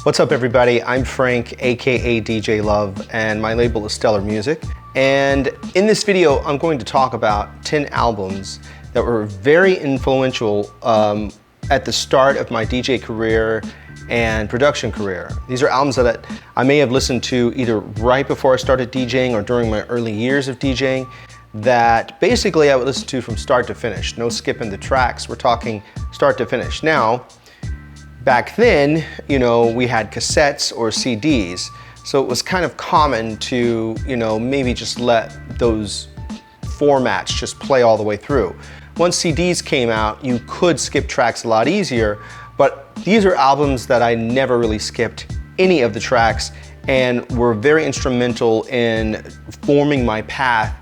What's up everybody, I'm Frank, aka DJ Love, and my label is Stellar Music. And in this video, I'm going to talk about 10 albums that were very influential at the start of my DJ career and production career. These are albums that I may have listened to either right before I started DJing or during my early years of DJing, that basically I would listen to from start to finish. No skipping the tracks, we're talking start to finish. Now, back then, you know, we had cassettes or CDs, so it was kind of common to, you know, maybe just let those formats just play all the way through. Once CDs came out, you could skip tracks a lot easier, but these are albums that I never really skipped any of the tracks and were very instrumental in forming my path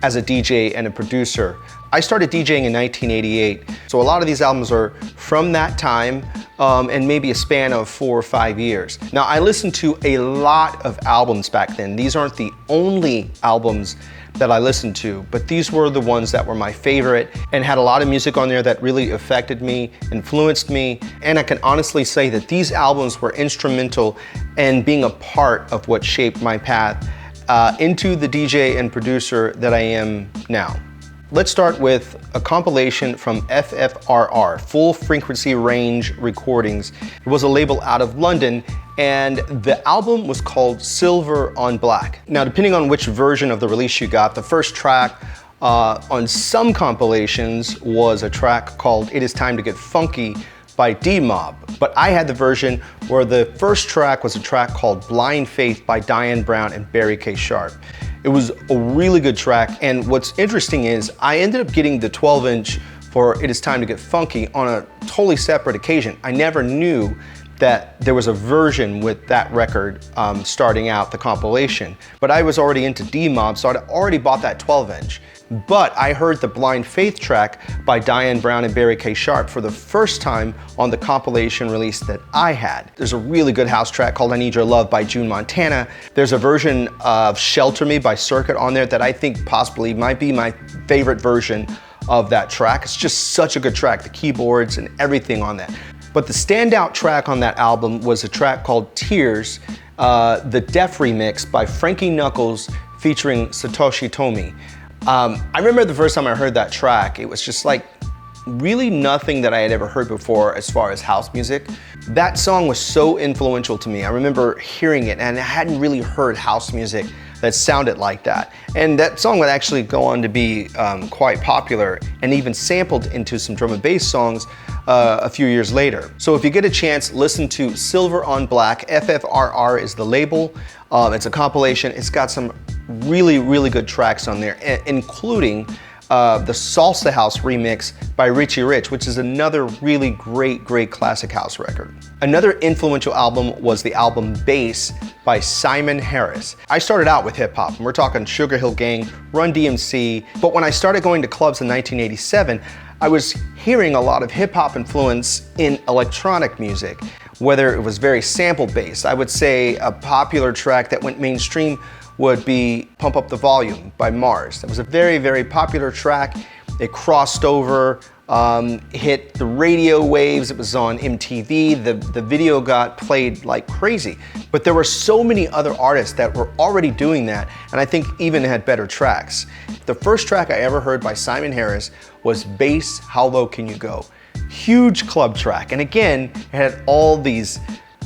as a DJ and a producer. I started DJing in 1988, so a lot of these albums are from that time and maybe a span of 4 or 5 years. Now, I listened to a lot of albums back then. These aren't the only albums that I listened to, but these were the ones that were my favorite and had a lot of music on there that really affected me, influenced me, and I can honestly say that these albums were instrumental in being a part of what shaped my path into the DJ and producer that I am now. Let's start with a compilation from FFRR, Full Frequency Range Recordings. It was a label out of London, and the album was called Silver on Black. Now, depending on which version of the release you got, the first track on some compilations was a track called It Is Time to Get Funky by D-Mob. But I had the version where the first track was a track called Blind Faith by Diane Brown and Barrie K. Sharpe. It was a really good track, and what's interesting is I ended up getting the 12-inch for It Is Time to Get Funky on a totally separate occasion. I never knew that there was a version with that record starting out the compilation, but I was already into D-Mob, so I'd already bought that 12-inch. But I heard the Blind Faith track by Diane Brown and Barrie K. Sharpe for the first time on the compilation release that I had. There's a really good house track called I Need Your Love by June Montana. There's a version of Shelter Me by Circuit on there that I think possibly might be my favorite version of that track. It's just such a good track, the keyboards and everything on that. But the standout track on that album was a track called Tears, the Def remix by Frankie Knuckles featuring Satoshi Tomi. I remember the first time I heard that track, it was just like really nothing that I had ever heard before as far as house music. That song was so influential to me. I remember hearing it and I hadn't really heard house music that sounded like that. And that song would actually go on to be quite popular and even sampled into some drum and bass songs a few years later. So if you get a chance, listen to Silver on Black. FFRR is the label. It's a compilation. It's got some really, really good tracks on there, including the Salsa House remix by Richie, which is another really great classic house record. Another influential album was the album Bass by Simon Harris. I started out with hip hop, and we're talking Sugar Hill Gang, Run DMC, but when I started going to clubs in 1987, I was hearing a lot of hip hop influence in electronic music, whether it was very sample based. I would say a popular track that went mainstream would be Pump Up the Volume by Mars. That was a very popular track. It crossed over, hit the radio waves. It was on MTV. The video got played like crazy. But there were so many other artists that were already doing that, and I think even had better tracks. The first track I ever heard by Simon Harris was Bass, How Low Can You Go? Huge club track. And again, it had all these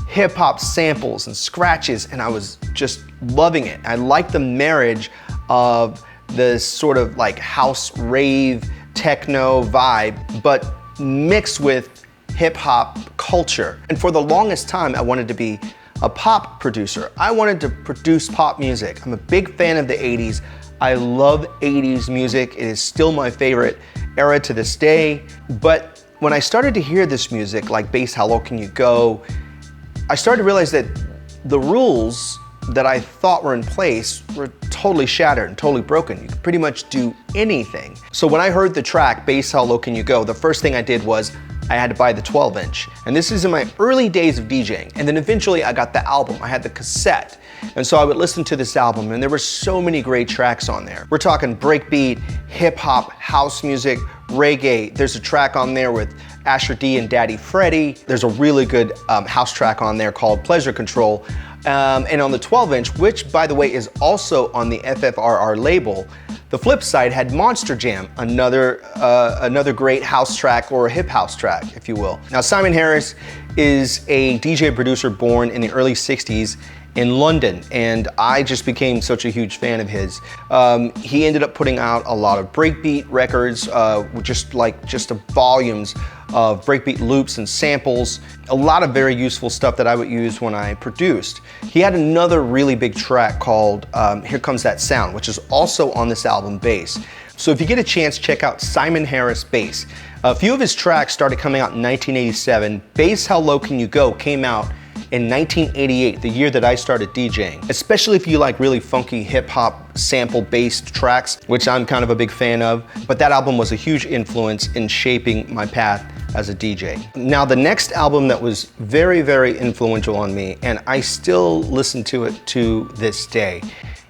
hip hop samples and scratches, and I was just loving it. I liked the marriage of this sort of like house rave techno vibe, but mixed with hip hop culture. And for the longest time, I wanted to be a pop producer. I wanted to produce pop music. I'm a big fan of the 80s. I love 80s music. It is still my favorite era to this day. But when I started to hear this music, like Bass, How Low Can You Go? I started to realize that the rules that I thought were in place were totally shattered and totally broken. You could pretty much do anything. So when I heard the track, Bass, How Low Can You Go? The first thing I did was I had to buy the 12-inch. And this is in my early days of DJing. And then eventually I got the album. I had the cassette. And so I would listen to this album, and there were so many great tracks on there. We're talking breakbeat, hip hop, house music, reggae. There's a track on there with Asher D and Daddy Freddy. There's a really good house track on there called Pleasure Control. And on the 12-inch, which by the way is also on the FFRR label, the flip side had Monster Jam, another great house track, or a hip house track, if you will. Now, Simon Harris is a DJ producer born in the early 60s in London, and I just became such a huge fan of his. He ended up putting out a lot of breakbeat records, just volumes of breakbeat loops and samples, a lot of very useful stuff that I would use when I produced. He had another really big track called Here Comes That Sound, which is also on this album, Bass. So if you get a chance, check out Simon Harris Bass. A few of his tracks started coming out in 1987. Bass How Low Can You Go came out in 1988, the year that I started DJing. Especially if you like really funky hip hop sample based tracks, which I'm kind of a big fan of. But that album was a huge influence in shaping my path as a DJ. Now, the next album that was very, very influential on me, and I still listen to it to this day,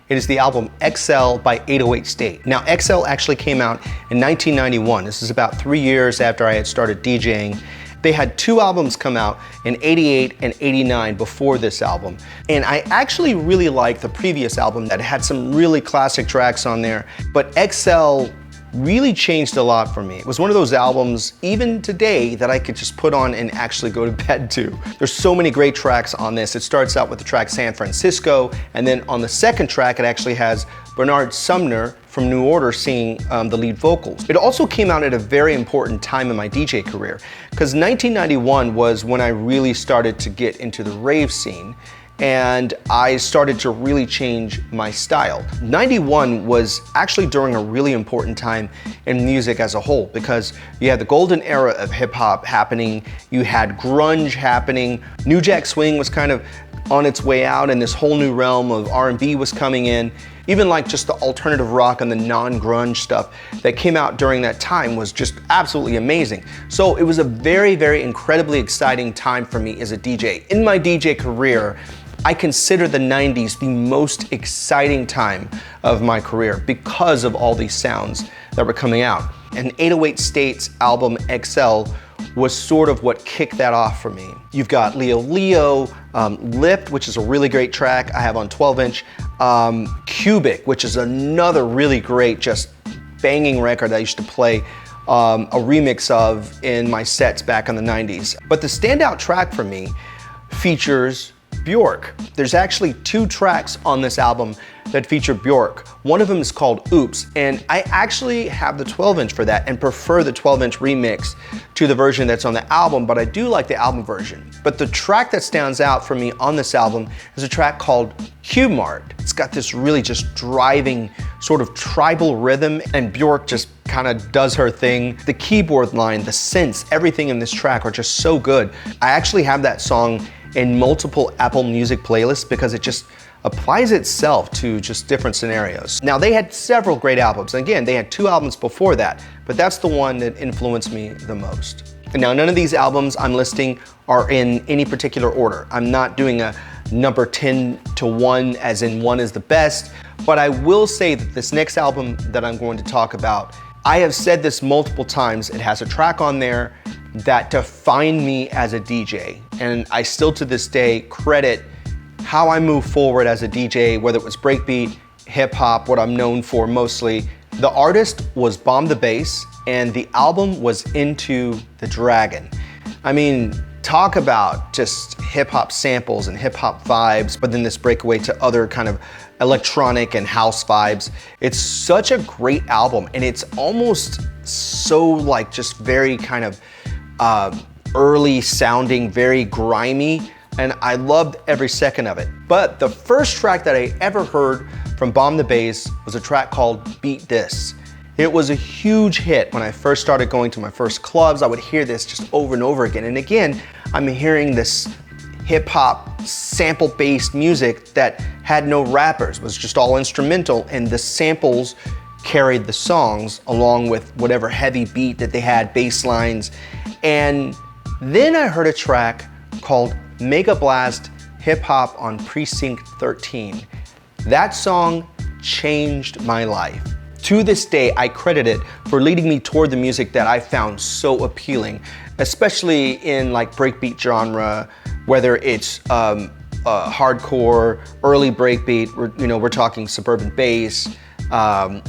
it is the album XL by 808 State. Now, XL actually came out in 1991. This is about 3 years after I had started DJing. They had two albums come out in 88 and 89 before this album. And I actually really liked the previous album that had some really classic tracks on there, but XL really changed a lot for me. It was one of those albums, even today, that I could just put on and actually go to bed to. There's so many great tracks on this. It starts out with the track San Francisco, and then on the second track, it actually has Bernard Sumner from New Order singing the lead vocals. It also came out at a very important time in my DJ career, because 1991 was when I really started to get into the rave scene, and I started to really change my style. 91 was actually during a really important time in music as a whole, because you had the golden era of hip hop happening, you had grunge happening, New Jack Swing was kind of on its way out, and this whole new realm of R&B was coming in. Even like just the alternative rock and the non-grunge stuff that came out during that time was just absolutely amazing. So it was a very, very incredibly exciting time for me as a DJ. In my DJ career, I consider the 90s the most exciting time of my career because of all these sounds that were coming out. And 808 State's album XL was sort of what kicked that off for me. You've got Leo Leo, Lift, which is a really great track I have on 12-inch, Cubic, which is another really great, just banging record I used to play a remix of in my sets back in the 90s. But the standout track for me features Bjork. There's actually two tracks on this album that feature Bjork. One of them is called Oops, and I actually have the 12-inch for that and prefer the 12-inch remix to the version that's on the album, but I do like the album version. But the track that stands out for me on this album is a track called Q-Mart. It's got this really just driving sort of tribal rhythm, and Bjork just kind of does her thing. The keyboard line, the synths, everything in this track are just so good. I actually have that song in multiple Apple Music playlists because it just applies itself to just different scenarios. Now, they had several great albums. And again, they had two albums before that, but that's the one that influenced me the most. And now, none of these albums I'm listing are in any particular order. I'm not doing a number 10 to 1, as in one is the best, but I will say that this next album that I'm going to talk about, I have said this multiple times, it has a track on there that defined me as a DJ. And I still to this day credit how I move forward as a DJ, whether it was breakbeat, hip hop, what I'm known for mostly. The artist was Bomb the Bass, and the album was Into the Dragon. I mean, talk about just hip hop samples and hip hop vibes, but then this breakaway to other kind of electronic and house vibes. It's such a great album, and it's almost so like just very kind of early sounding, very grimy, and I loved every second of it. But the first track that I ever heard from Bomb the Bass was a track called Beat This. It was a huge hit when I first started going to my first clubs. I would hear this just over and over again. And again, I'm hearing this hip hop sample based music that had no rappers, was just all instrumental, and the samples carried the songs along with whatever heavy beat that they had, bass lines. And then I heard a track called Megablast Hip Hop on Precinct 13. That song changed my life. To this day, I credit it for leading me toward the music that I found so appealing, especially in like breakbeat genre, whether it's hardcore, early breakbeat, we're talking Suburban bass,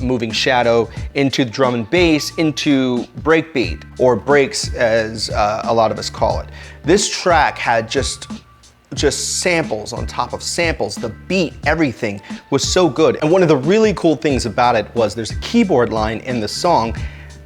moving shadow, into the drum and bass, into breakbeat, or breaks as a lot of us call it. This track had just samples on top of samples. The beat, everything was so good. And one of the really cool things about it was there's a keyboard line in the song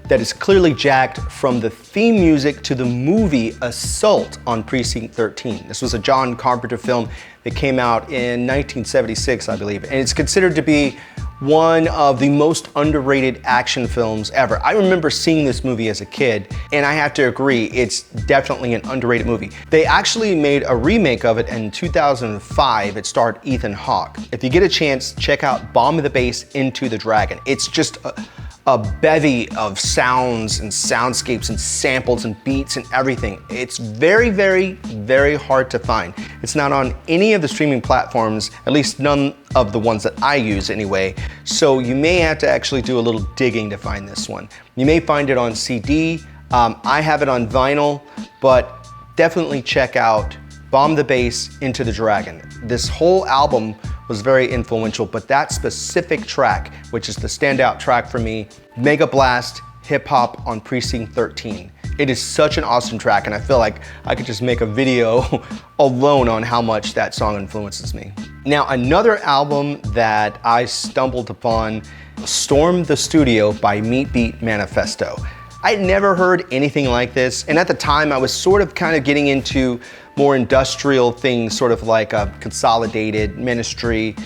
that is clearly jacked from the theme music to the movie Assault on Precinct 13. This was a John Carpenter film that came out in 1976, I believe, and it's considered to be one of the most underrated action films ever. I remember seeing this movie as a kid, and I have to agree, it's definitely an underrated movie. They actually made a remake of it in 2005. It starred Ethan Hawke. If you get a chance, check out Bomb the Bass Into the Dragon. It's just a bevy of sounds and soundscapes and samples and beats and everything. It's very, very, very hard to find. It's not on any of the streaming platforms, at least none of the ones that I use anyway. So you may have to actually do a little digging to find this one. You may find it on CD. I have it on vinyl, but definitely check out Bomb the Bass Into the Dragon. This whole album was very influential, but that specific track, which is the standout track for me, Megablast, Hip Hop on Precinct 13. It is such an awesome track, and I feel like I could just make a video alone on how much that song influences me. Now, another album that I stumbled upon, Storm the Studio by Meatbeat Manifesto. I'd never heard anything like this, and at the time I was sort of kind of getting into more industrial things, sort of like Consolidated, Ministry,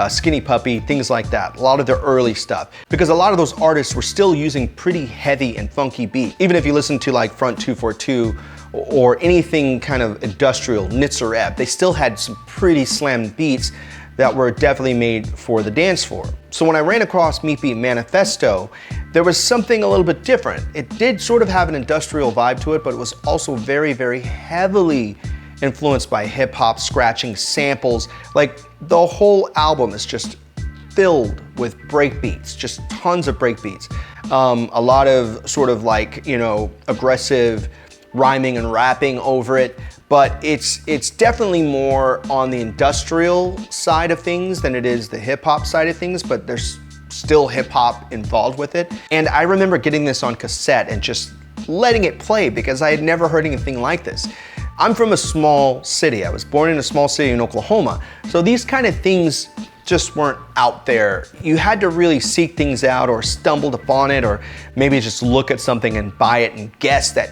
Skinny Puppy, things like that. A lot of their early stuff. Because a lot of those artists were still using pretty heavy and funky beats. Even if you listen to like Front 242 or anything kind of industrial, Nitzer Ebb, they still had some pretty slammed beats that were definitely made for the dance floor. So when I ran across Meatbeat Manifesto, there was something a little bit different. It did sort of have an industrial vibe to it, but it was also very, very heavily influenced by hip hop, scratching, samples. Like the whole album is just filled with breakbeats, just tons of breakbeats. A lot of sort of like, aggressive rhyming and rapping over it, but it's definitely more on the industrial side of things than it is the hip hop side of things, but there's still hip hop involved with it. And I remember getting this on cassette and just letting it play because I had never heard anything like this. I'm from a small city. I was born in a small city in Oklahoma. So these kind of things just weren't out there. You had to really seek things out or stumbled upon it, or maybe just look at something and buy it and guess that,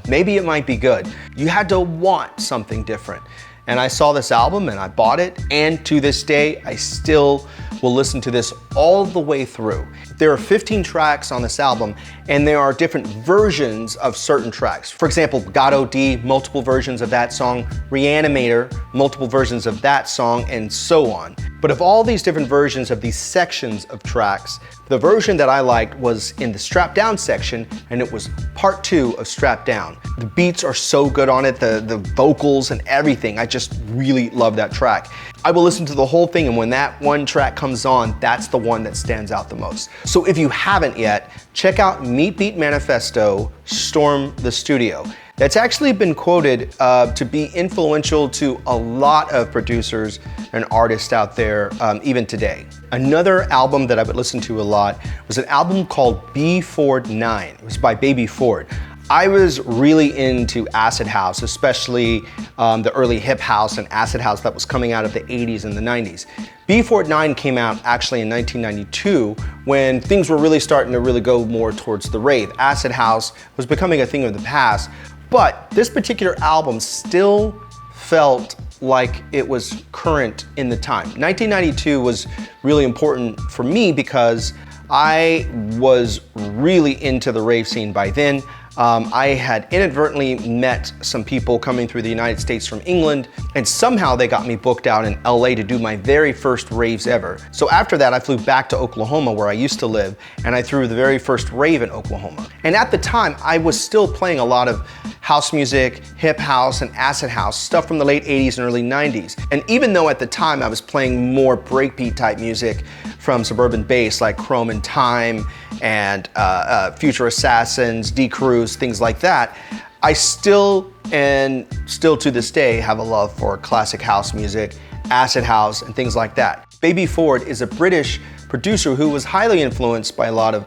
maybe it might be good. You had to want something different. And I saw this album and I bought it, and to this day, I still will listen to this all the way through. There are 15 tracks on this album, and there are different versions of certain tracks. For example, God O.D., multiple versions of that song, Reanimator, multiple versions of that song, and so on. But of all these different versions of these sections of tracks, the version that I liked was in the Strapped Down section, and it was part 2 of Strapped Down. The beats are so good on it, the vocals and everything. I just really love that track. I will listen to the whole thing, and when that one track comes on, that's the one that stands out the most. So if you haven't yet, check out Meatbeat Manifesto, Storm the Studio. That's actually been quoted to be influential to a lot of producers and artists out there, even today. Another album that I would listen to a lot was an album called BFORD 9. It was by BFORD. I was really into acid house, especially the early hip house and acid house that was coming out of the 80s and the 90s. BFORD 9 came out actually in 1992 when things were really starting to really go more towards the rave. Acid house was becoming a thing of the past, but this particular album still felt like it was current in the time. 1992 was really important for me because I was really into the rave scene by then. I had inadvertently met some people coming through the United States from England, and somehow they got me booked out in LA to do my very first raves ever. So after that, I flew back to Oklahoma, where I used to live, and I threw the very first rave in Oklahoma. And at the time, I was still playing a lot of house music, hip house, and acid house, stuff from the late 80s and early 90s. And even though at the time I was playing more breakbeat type music from Suburban bass like Chrome and Time and Future Assassins, D-Cruise, things like that, I still to this day have a love for classic house music, acid house, and things like that. BFORD is a British producer who was highly influenced by a lot of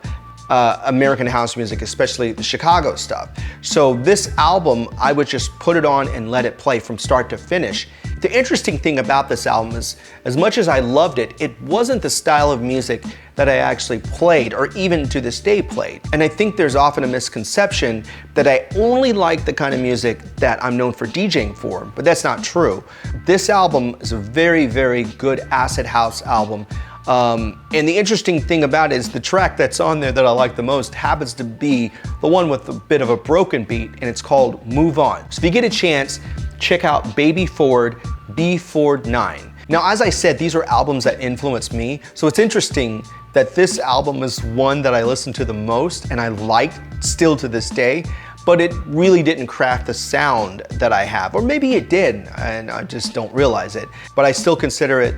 American house music, especially the Chicago stuff. So this album, I would just put it on and let it play from start to finish. The interesting thing about this album is, as much as I loved it, it wasn't the style of music that I actually played or even to this day played. And I think there's often a misconception that I only like the kind of music that I'm known for DJing for, but that's not true. This album is a very, very good acid house album. And the interesting thing about it is the track that's on there that I like the most happens to be the one with a bit of a broken beat, and it's called Move On. So if you get a chance, check out BFORD 9. Now, as I said, these are albums that influenced me, so it's interesting that this album is one that I listen to the most and I like still to this day, but it really didn't craft the sound that I have, or maybe it did, and I just don't realize it, but I still consider it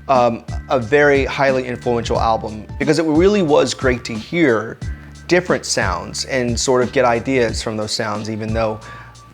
a very highly influential album because it really was great to hear different sounds and sort of get ideas from those sounds, even though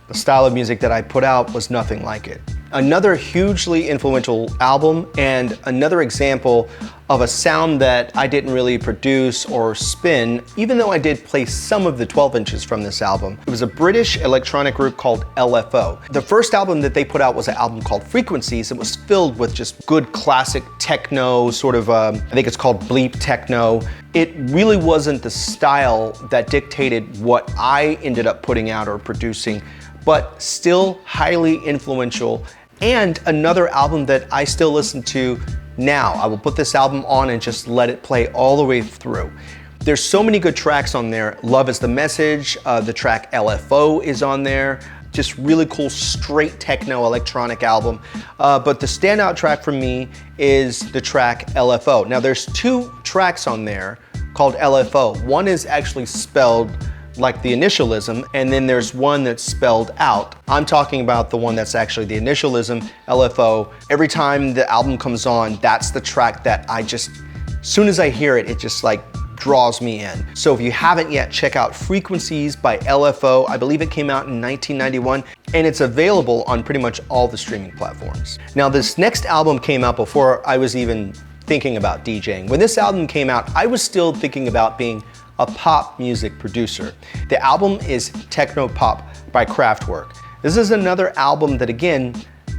the style of music that I put out was nothing like it. Another hugely influential album and another example of a sound that I didn't really produce or spin, even though I did play some of the 12 inches from this album. It was a British electronic group called LFO. The first album that they put out was an album called Frequencies. It was filled with just good classic techno, sort of, I think it's called bleep techno. It really wasn't the style that dictated what I ended up putting out or producing, but still highly influential. And another album that I still listen to now. I will put this album on and just let it play all the way through. There's so many good tracks on there. Love Is the Message, the track LFO is on there. Just really cool, straight techno electronic album. But the standout track for me is the track LFO. Now there's two tracks on there called LFO. One is actually spelled like the initialism, and then there's one that's spelled out. I'm talking about the one that's actually the initialism, LFO. Every time the album comes on, that's the track that I just, as soon as I hear it, it just like draws me in. So if you haven't yet, check out Frequencies by LFO. I believe it came out in 1991, and it's available on pretty much all the streaming platforms. Now this next album came out before I was even thinking about DJing. When this album came out, I was still thinking about being a pop music producer. The album is Techno Pop by Kraftwerk. This is another album that, again,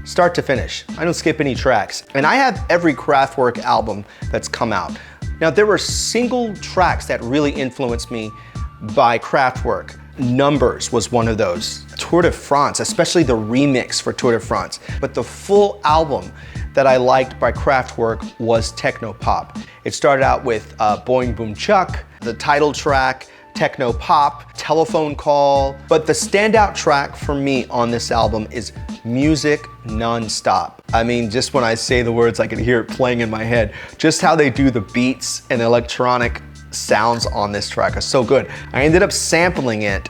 start to finish, I don't skip any tracks. And I have every Kraftwerk album that's come out. Now there were single tracks that really influenced me by Kraftwerk. Numbers was one of those. Tour de France, especially the remix for Tour de France. But the full album that I liked by Kraftwerk was Techno Pop. It started out with Boing Boom Chuck, the title track, Techno Pop, Telephone Call. But the standout track for me on this album is Music Non-Stop. I mean, just when I say the words, I can hear it playing in my head. Just how they do the beats and electronic sounds on this track are so good. I ended up sampling it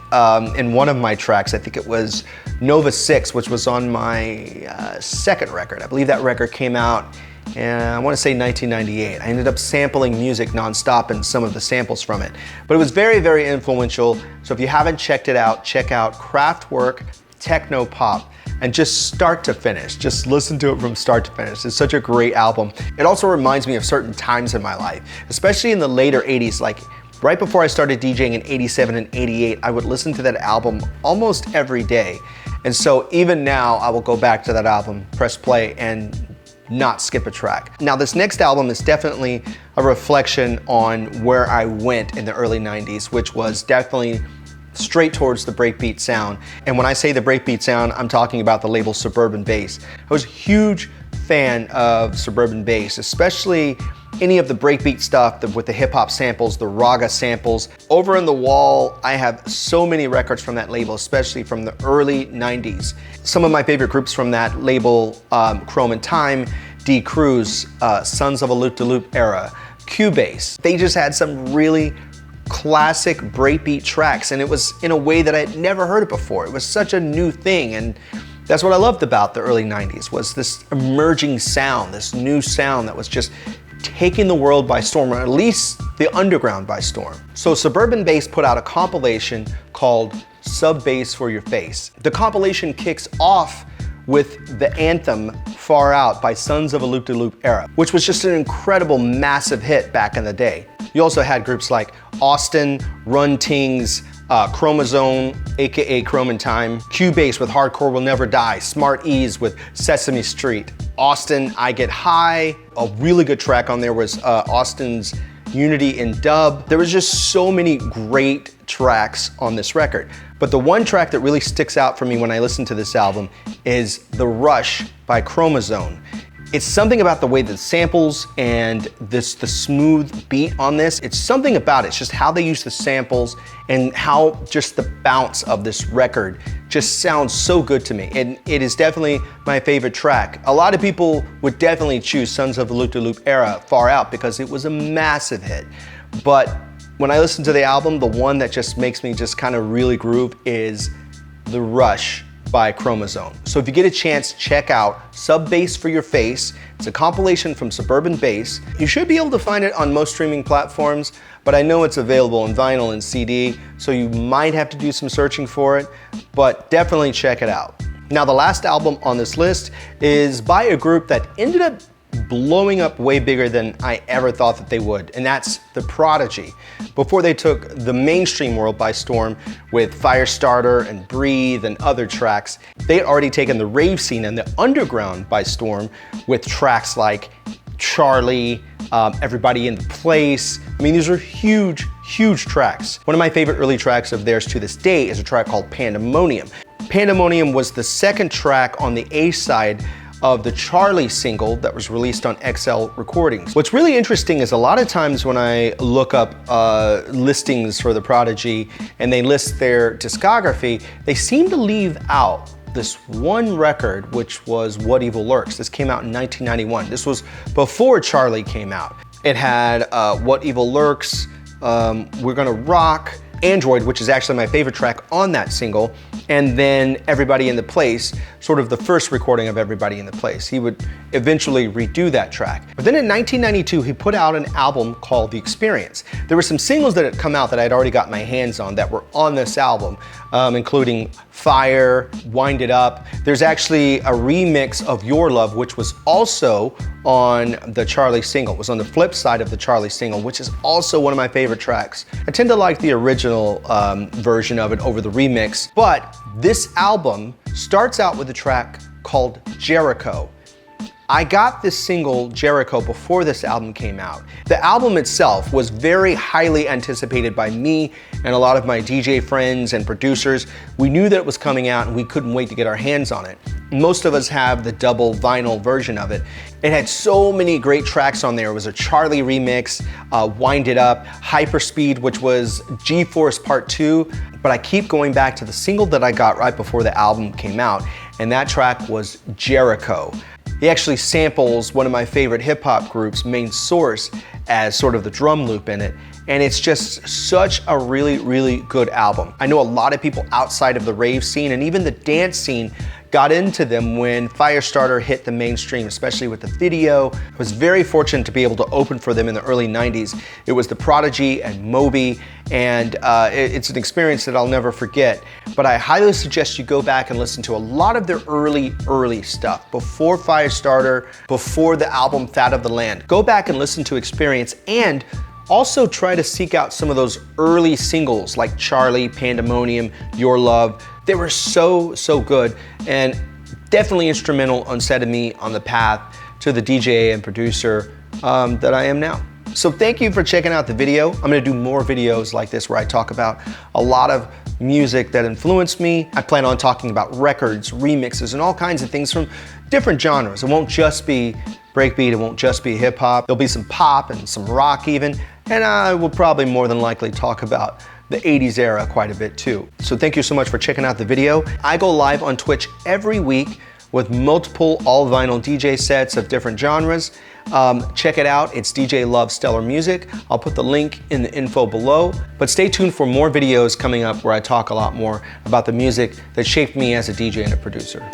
in one of my tracks. I think it was Nova 6, which was on my second record. I believe that record came out in, I want to say 1998. I ended up sampling Music Non-Stop and some of the samples from it. But it was very, very influential. So if you haven't checked it out, check out Kraftwerk Techno Pop. And just start to finish, just listen to it from start to finish. It's such a great album. It also reminds me of certain times in my life, especially in the later 80s, like right before I started DJing in 87 and 88, I would listen to that album almost every day. And so even now, I will go back to that album, press play, and not skip a track. Now this next album is definitely a reflection on where I went in the early 90s, which was definitely straight towards the breakbeat sound. And when I say the breakbeat sound, I'm talking about the label Suburban Bass. I was a huge fan of Suburban Bass, especially any of the breakbeat stuff with the hip hop samples, the raga samples. Over on the wall, I have so many records from that label, especially from the early 90s. Some of my favorite groups from that label, Chrome and Time, D-Cruise, Sons of a Loop-de-Loop era, Cubase. They just had some really classic breakbeat tracks, and it was in a way that I had never heard it before. It was such a new thing, and that's what I loved about the early 90s, was this emerging sound, this new sound that was just taking the world by storm, or at least the underground by storm. So Suburban Bass put out a compilation called Sub Bass for Your Face. The compilation kicks off with the anthem Far Out by Sons of a Loop-de-Loop Era, which was just an incredible, massive hit back in the day. You also had groups like Austin, Run Tings, Chromosome, aka Chrome in Time, Cubase with Hardcore Will Never Die, Smart Ease with Sesame Street, Austin, I Get High. A really good track on there was Austin's Unity in Dub. There was just so many great tracks on this record. But the one track that really sticks out for me when I listen to this album is The Rush by Chromosome. It's something about the way the samples and the smooth beat on this, it's something about it. It's just how they use the samples and how just the bounce of this record just sounds so good to me. And it is definitely my favorite track. A lot of people would definitely choose Sons of the Loop-de-Loop Era, Far Out, because it was a massive hit. But when I listen to the album, the one that just makes me just kind of really groove is The Rush by Chromosome. So if you get a chance, check out Sub Bass for Your Face. It's a compilation from Suburban Bass. You should be able to find it on most streaming platforms, but I know it's available in vinyl and CD, so you might have to do some searching for it, but definitely check it out. Now, the last album on this list is by a group that ended up blowing up way bigger than I ever thought that they would, and that's the Prodigy. Before they took the mainstream world by storm with Firestarter and Breathe and other tracks, they had already taken the rave scene and the underground by storm with tracks like Charlie, Everybody in the Place. I mean, these are huge, huge tracks. One of my favorite early tracks of theirs to this day is a track called Pandemonium. Pandemonium was the second track on the A side of the Charlie single that was released on XL Recordings. What's really interesting is a lot of times when I look up listings for the Prodigy and they list their discography, they seem to leave out this one record, which was What Evil Lurks. This came out in 1991. This was before Charlie came out. It had What Evil Lurks, We're Gonna Rock, Android, which is actually my favorite track on that single, and then Everybody in the Place, sort of the first recording of Everybody in the Place. He would eventually redo that track. But then in 1992, he put out an album called The Experience. There were some singles that had come out that I'd already got my hands on that were on this album, including Fire, Wind It Up. There's actually a remix of Your Love, which was also on the Charlie single. It was on the flip side of the Charlie single, which is also one of my favorite tracks. I tend to like the original version of it over the remix, but this album starts out with a track called Jericho. I got this single, Jericho, before this album came out. The album itself was very highly anticipated by me and a lot of my DJ friends and producers. We knew that it was coming out and we couldn't wait to get our hands on it. Most of us have the double vinyl version of it. It had so many great tracks on there. It was a Charlie remix, Wind It Up, Hyperspeed, which was G-Force Part 2, but I keep going back to the single that I got right before the album came out, and that track was Jericho. He actually samples one of my favorite hip hop groups, Main Source, as sort of the drum loop in it. And it's just such a really, really good album. I know a lot of people outside of the rave scene and even the dance scene got into them when Firestarter hit the mainstream, especially with the video. I was very fortunate to be able to open for them in the early 90s. It was the Prodigy and Moby, and it's an experience that I'll never forget. But I highly suggest you go back and listen to a lot of their early stuff, before Firestarter, before the album Fat of the Land. Go back and listen to Experience, and also try to seek out some of those early singles like Charlie, Pandemonium, Your Love. They were so good and definitely instrumental on setting me on the path to the DJ and producer that I am now. So thank you for checking out the video. I'm gonna do more videos like this where I talk about a lot of music that influenced me. I plan on talking about records, remixes, and all kinds of things from different genres. It won't just be breakbeat, it won't just be hip hop. There'll be some pop and some rock even, and I will probably more than likely talk about the 80s era quite a bit too. So thank you so much for checking out the video. I go live on Twitch every week with multiple all vinyl DJ sets of different genres. Check it out, it's DJ Love Stellar Music. I'll put the link in the info below, but stay tuned for more videos coming up where I talk a lot more about the music that shaped me as a DJ and a producer.